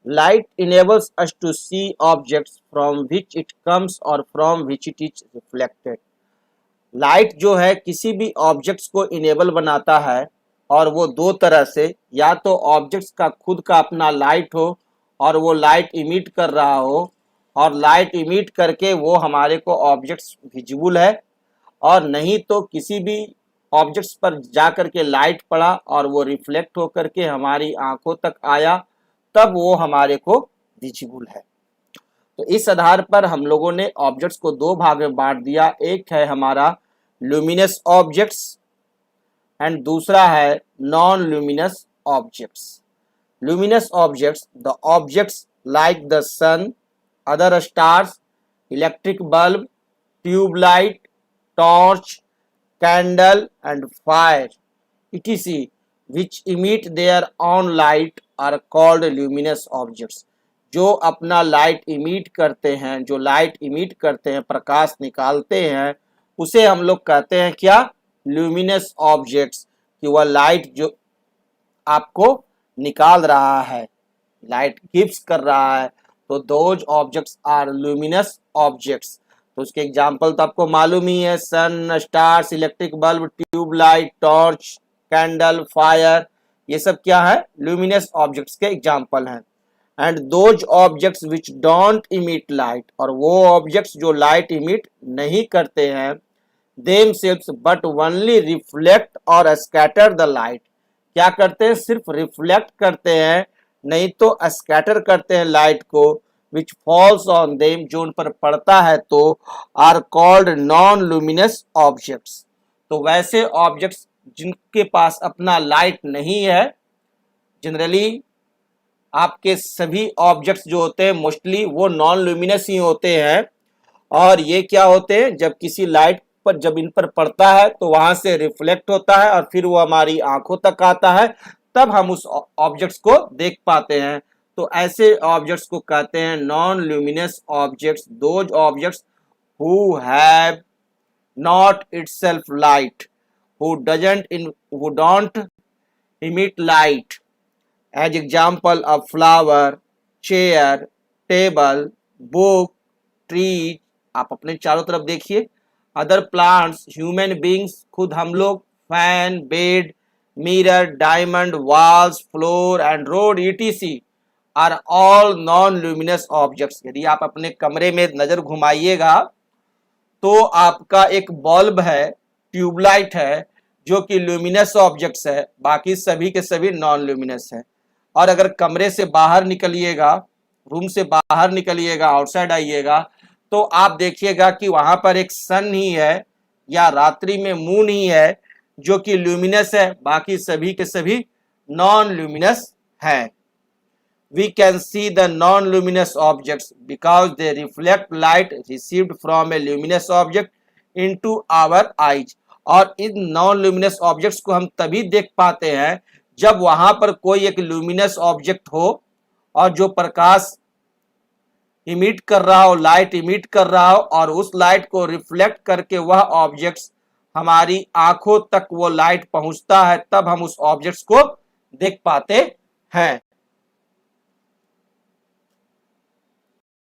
Light enables us to see objects from which it comes or from which it is reflected. Light जो है किसी भी objects को enable बनाता है और वो दो तरह से, या तो ऑब्जेक्ट्स का खुद का अपना लाइट हो और वो लाइट इमिट कर रहा हो और लाइट इमिट करके वो हमारे को ऑब्जेक्ट्स विजिबल है, और नहीं तो किसी भी ऑब्जेक्ट्स पर जा करके लाइट पड़ा और वो रिफ्लेक्ट होकर के हमारी आंखों तक आया, तब वो हमारे को विजिबल है। तो इस आधार पर हम लोगों ने ऑब्जेक्ट्स को दो भाग में बांट दिया। एक है हमारा ल्यूमिनस ऑब्जेक्ट्स एंड दूसरा है non luminous objects. Luminous objects, the objects like the sun, other stars, electric bulb, tubelight, torch, candle and fire etc which emit their own light are called luminous objects। जो अपना light emit करते हैं, जो light emit करते हैं, प्रकाश निकालते हैं, उसे हम लोग कहते हैं क्या? Luminous objects. कि वह लाइट जो आपको निकाल रहा है, लाइट गिव्स कर रहा है, तो those objects are luminous objects. तो उसके एग्जाम्पल तो आपको मालूम ही है, sun, stars, electric bulb, tubelight, torch, candle, fire, ये सब क्या है? ल्यूमिनस ऑब्जेक्ट्स के एग्जाम्पल हैं। And those objects which don't emit light, और वो ऑब्जेक्ट्स जो लाइट इमिट नहीं करते हैं, देमसेल्व्स बट ओनली रिफ्लेक्ट और स्कैटर द लाइट। क्या करते हैं? सिर्फ रिफ्लेक्ट करते हैं, नहीं तो स्कैटर करते हैं लाइट को, which falls on them, जो उन पर पड़ता है, तो are called non-luminous objects। तो वैसे ऑब्जेक्ट्स जिनके पास अपना लाइट नहीं है, जनरली आपके सभी ऑब्जेक्ट्स जो होते हैं मोस्टली वो नॉन ल्यूमिनस ही होते हैं। और ये क्या होते हैं? जब किसी लाइट पर जब इन पर पड़ता है तो वहां से रिफ्लेक्ट होता है और फिर वो हमारी आंखों तक आता है, तब हम उस ऑब्जेक्ट्स को देख पाते हैं। तो ऐसे ऑब्जेक्ट्स को कहते हैं non luminous objects, those objects who have not itself light, who don't emit light। As example of flower, chair, table, book, tree, आप अपने चारों तरफ देखिए, अदर प्लांट्स, ह्यूमन बींग्स, खुद हम लोग, fan, bed, mirror, diamond, walls, floor and road etc are all non luminous objects. यदि आप अपने कमरे में नजर घुमाइएगा तो आपका एक बल्ब है, ट्यूबलाइट है, जो कि ल्यूमिनस ऑब्जेक्ट्स है, बाकी सभी के सभी नॉन ल्यूमिनस है। और अगर कमरे से बाहर निकलिएगा, रूम से बाहर निकलिएगा, आउटसाइड आइएगा, तो आप देखिएगा कि वहां पर एक सन ही है या रात्रि में मून ही है जो कि ल्यूमिनस है, बाकी सभी के सभी नॉन ल्यूमिनस हैं। We can see the non-luminous objects because they reflect light received from a luminous object into our eyes। और इन नॉन ल्यूमिनस ऑब्जेक्ट्स को हम तभी देख पाते हैं जब वहां पर कोई एक ल्यूमिनस ऑब्जेक्ट हो और जो प्रकाश इमिट कर रहा हो, लाइट इमिट कर रहा हो, और उस लाइट को रिफ्लेक्ट करके वह ऑब्जेक्ट्स हमारी आंखों तक वो लाइट पहुंचता है, तब हम उस ऑब्जेक्ट्स को देख पाते हैं।